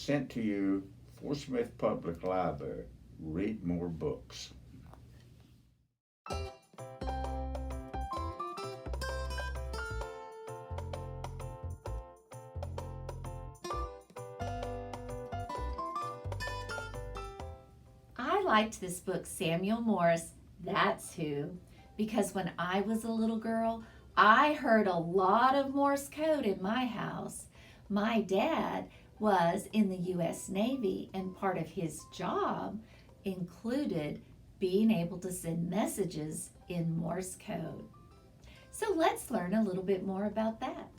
sent to you, Fort Smith Public Library. Read more books. I liked this book, Samuel Morse, That's Who, because when I was a little girl, I heard a lot of Morse code in my house. My dad was in the U.S. Navy, and part of his job included being able to send messages in Morse code. So let's learn a little bit more about that.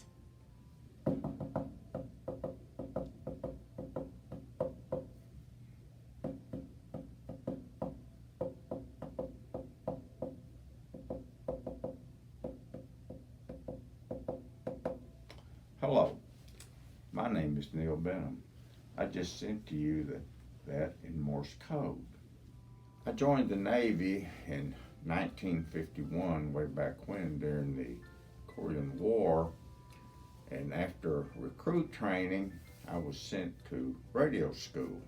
Hello, my name is Neil Benham. I just sent to you that in Morse code. I joined the Navy in 1951, way back when, during the Korean War, and after recruit training, I was sent to radio school.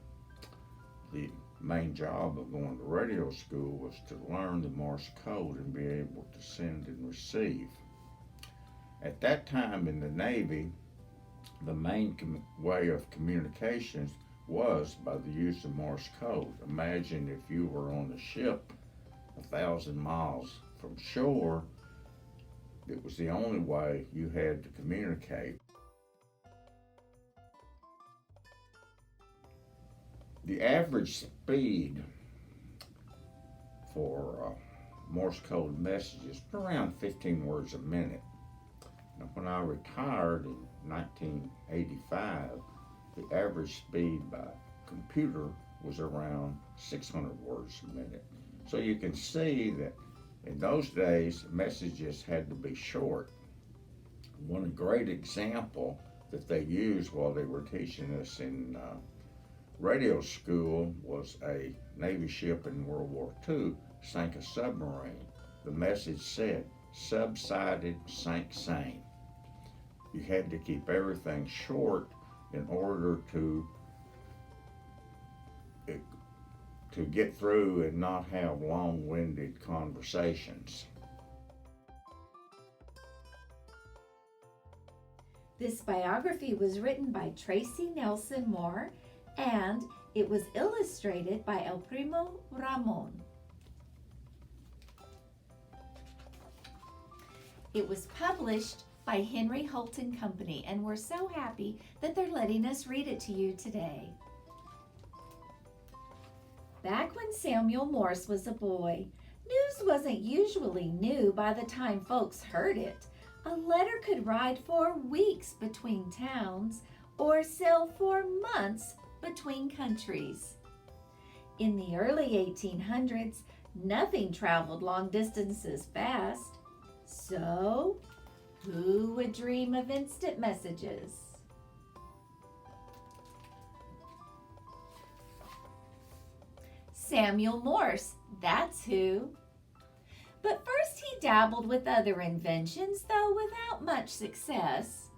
The main job of going to radio school was to learn the Morse code and be able to send and receive. At that time in the Navy, the main way of communications was by the use of Morse code. Imagine if you were on a ship 1,000 miles from shore, it was the only way you had to communicate. The average speed for Morse code messages was around 15 words a minute. Now, when I retired in 1985, the average speed by computer was around 600 words a minute. So you can see that in those days, messages had to be short. One great example that they used while they were teaching us in radio school was a Navy ship in World War II sank a submarine. The message said, "Subsided, sank sane." You had to keep everything short in order to get through and not have long-winded conversations. This biography was written by Tracy Nelson Maurer, and it was illustrated by el primo Ramón. It was published by Henry Holt and Company, and we're so happy that they're letting us read it to you today. Back when Samuel Morse was a boy, news wasn't usually new by the time folks heard it. A letter could ride for weeks between towns or sail for months between countries. In the early 1800s, nothing traveled long distances fast. So, who would dream of instant messages? Samuel Morse, that's who. But first he dabbled with other inventions, though without much success.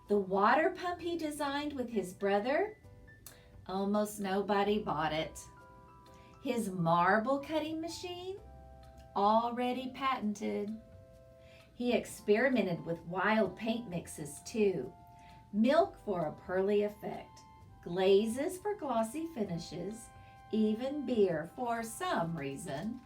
The water pump he designed with his brother, almost nobody bought it. His marble cutting machine, already patented. He experimented with wild paint mixes too. Milk for a pearly effect, glazes for glossy finishes, even beer for some reason.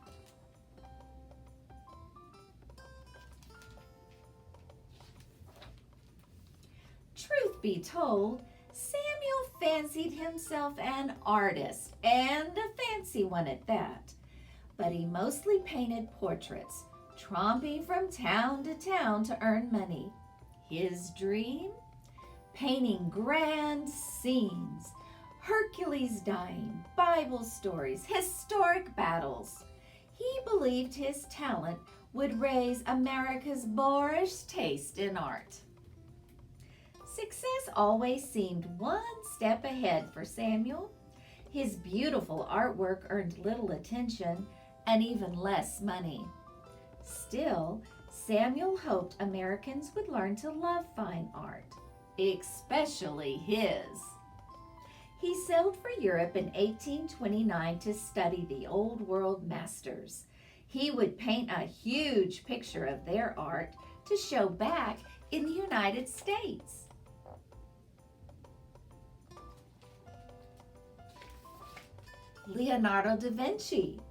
Truth be told, Samuel fancied himself an artist, and a fancy one at that. But he mostly painted portraits, tromping from town to town to earn money. His dream? Painting grand scenes, Hercules dying, Bible stories, historic battles. He believed his talent would raise America's boorish taste in art. Success always seemed one step ahead for Samuel. His beautiful artwork earned little attention and even less money. Still, Samuel hoped Americans would learn to love fine art, especially his. He sailed for Europe in 1829 to study the Old World masters. He would paint a huge picture of their art to show back in the United States. Leonardo da Vinci,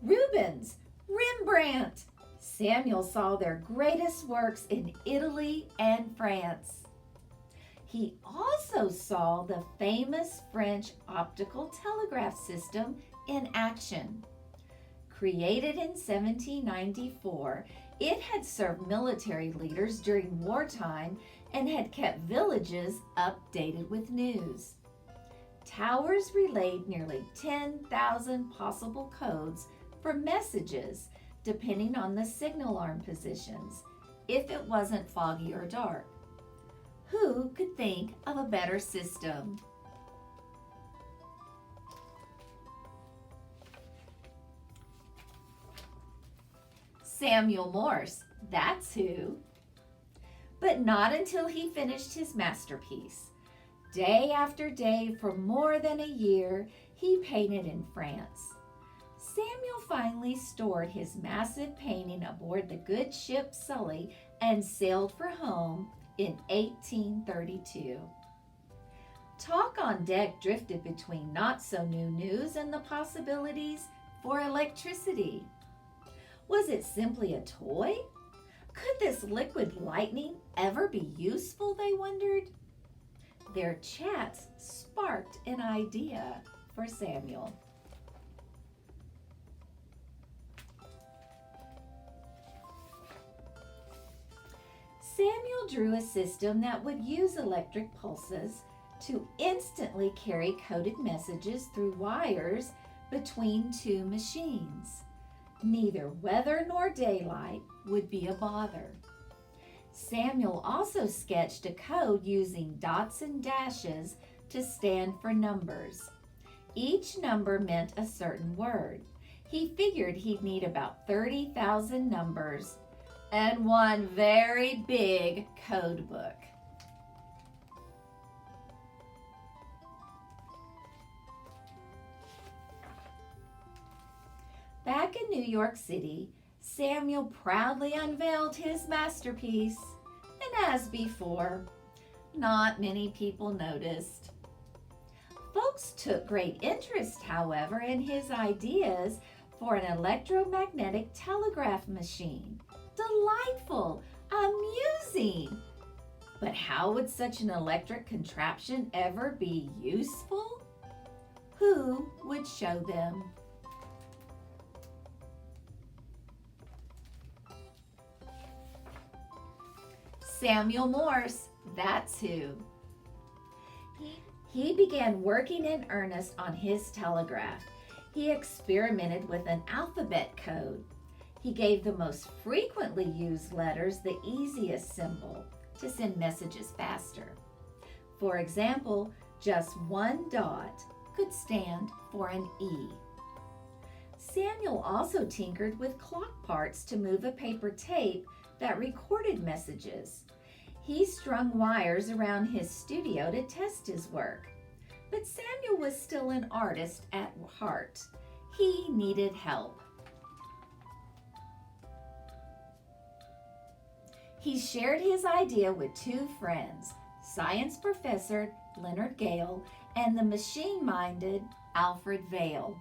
Rubens, Rembrandt. Samuel saw their greatest works in Italy and France. He also saw the famous French optical telegraph system in action. Created in 1794, it had served military leaders during wartime and had kept villages updated with news. Towers relayed nearly 10,000 possible codes for messages depending on the signal arm positions, if it wasn't foggy or dark. Who could think of a better system? Samuel Morse, that's who. But not until he finished his masterpiece. Day after day for more than a year, he painted in France. Samuel finally stored his massive painting aboard the good ship Sully and sailed for home in 1832. Talk on deck drifted between not-so-new news and the possibilities for electricity. Was it simply a toy? Could this liquid lightning ever be useful, they wondered? Their chats sparked an idea for Samuel. Samuel drew a system that would use electric pulses to instantly carry coded messages through wires between two machines. Neither weather nor daylight would be a bother. Samuel also sketched a code using dots and dashes to stand for numbers. Each number meant a certain word. He figured he'd need about 30,000 numbers and one very big code book. Back in New York City, Samuel proudly unveiled his masterpiece, and as before, not many people noticed. Folks took great interest, however, in his ideas for an electromagnetic telegraph machine. Delightful, amusing. But how would such an electric contraption ever be useful? Who would show them? Samuel Morse, that's who. He began working in earnest on his telegraph. He experimented with an alphabet code. He gave the most frequently used letters the easiest symbol to send messages faster. For example, just one dot could stand for an E. Samuel also tinkered with clock parts to move a paper tape that recorded messages. He strung wires around his studio to test his work. But Samuel was still an artist at heart. He needed help. He shared his idea with two friends, science professor Leonard Gale and the machine-minded Alfred Vail.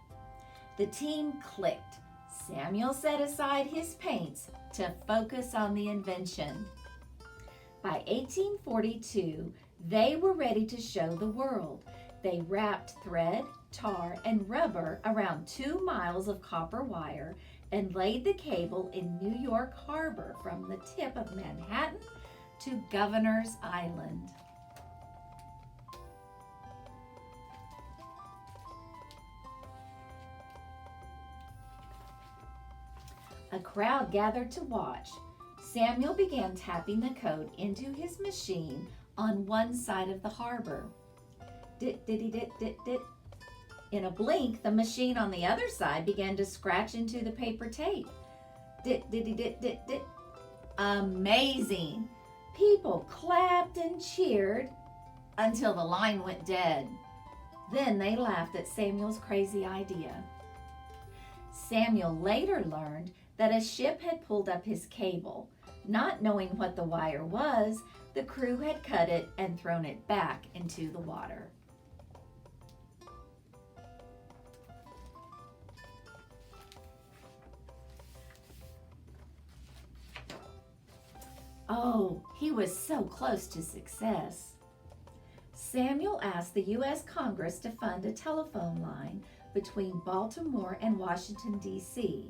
The team clicked. Samuel set aside his paints to focus on the invention. By 1842, they were ready to show the world. They wrapped thread, tar, and rubber around 2 miles of copper wire and laid the cable in New York Harbor from the tip of Manhattan to Governor's Island. A crowd gathered to watch. Samuel began tapping the code into his machine on one side of the harbor. Dit-ditty-dit-dit-dit. In a blink, the machine on the other side began to scratch into the paper tape. Dit-ditty-dit-dit-dit. Amazing! People clapped and cheered until the line went dead. Then they laughed at Samuel's crazy idea. Samuel later learned that a ship had pulled up his cable. Not knowing what the wire was, the crew had cut it and thrown it back into the water. Oh, he was so close to success. Samuel asked the U.S. Congress to fund a telephone line between Baltimore and Washington, D.C.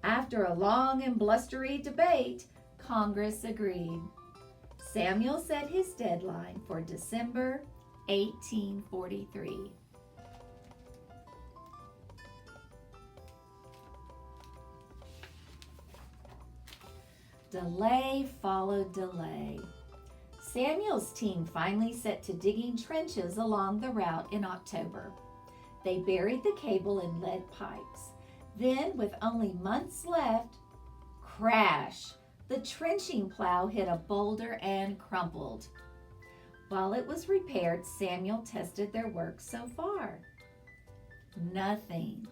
After a long and blustery debate, Congress agreed. Samuel set his deadline for December 1843. Delay followed delay. Samuel's team finally set to digging trenches along the route in October. They buried the cable in lead pipes. Then, with only months left, crash! The trenching plow hit a boulder and crumpled. While it was repaired, Samuel tested their work so far. Nothing.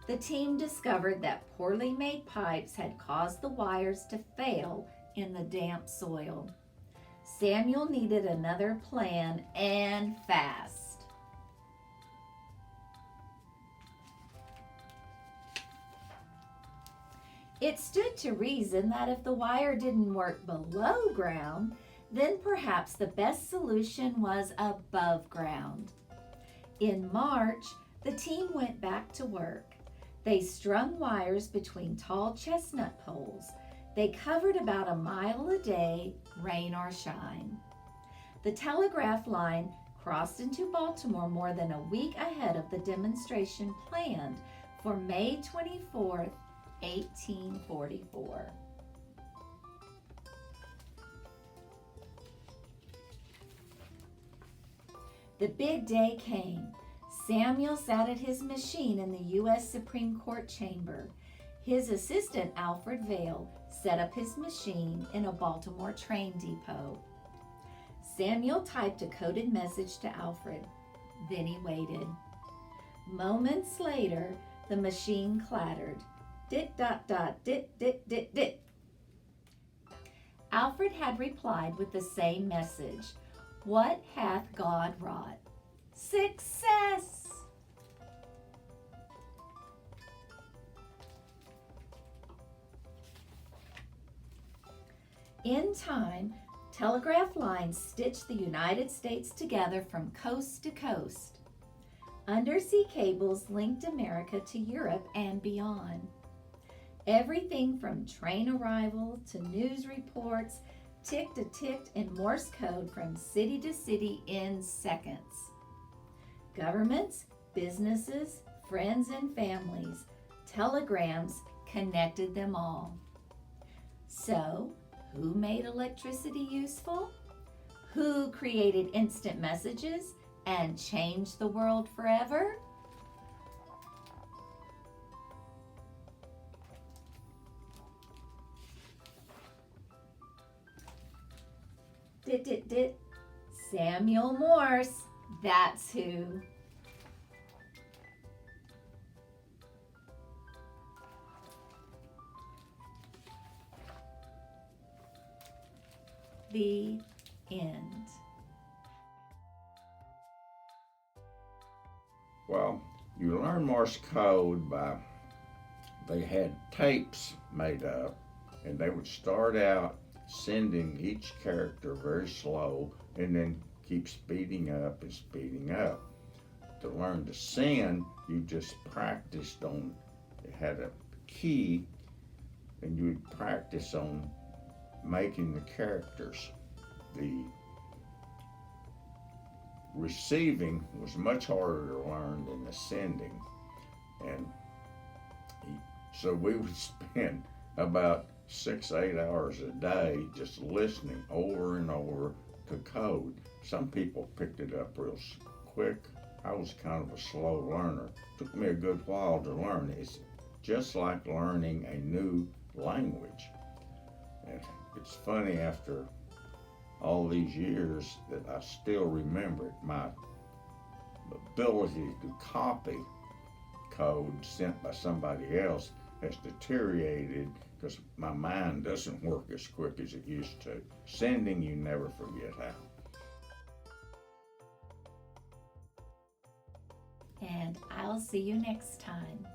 The team discovered that poorly made pipes had caused the wires to fail in the damp soil. Samuel needed another plan, and fast. It stood to reason that if the wire didn't work below ground, then perhaps the best solution was above ground. In March, the team went back to work. They strung wires between tall chestnut poles. They covered about a mile a day, rain or shine. The telegraph line crossed into Baltimore more than a week ahead of the demonstration planned for May 24th, 1844. The big day came. Samuel sat at his machine in the U.S. Supreme Court chamber. His assistant, Alfred Vail, set up his machine in a Baltimore train depot. Samuel typed a coded message to Alfred. Then he waited. Moments later, the machine clattered. Dit dot dot dit dit dit dit. Alfred had replied with the same message. What hath God wrought? Success! In time, telegraph lines stitched the United States together from coast to coast. Undersea cables linked America to Europe and beyond. Everything from train arrival to news reports ticked in Morse code from city to city in seconds. Governments, businesses, friends and families, telegrams connected them all. So, who made electricity useful? Who created instant messages and changed the world forever? Dit. Samuel Morse. That's who. The end. Well, you learn Morse code by, they had tapes made up, and they would start out sending each character very slow and then keep speeding up and speeding up. To learn to send, you just practiced on, it had a key, and you would practice on making the characters. The receiving was much harder to learn than the sending. And so we would spend about 6-8 hours a day just listening over and over to code. Some people picked it up real quick. I was kind of a slow learner. It took me a good while to learn. It's just like learning a new language. And it's funny, after all these years, that I still remember it. ability to copy code sent by somebody else has deteriorated because my mind doesn't work as quick as it used to. Sending, you never forget how. And I'll see you next time.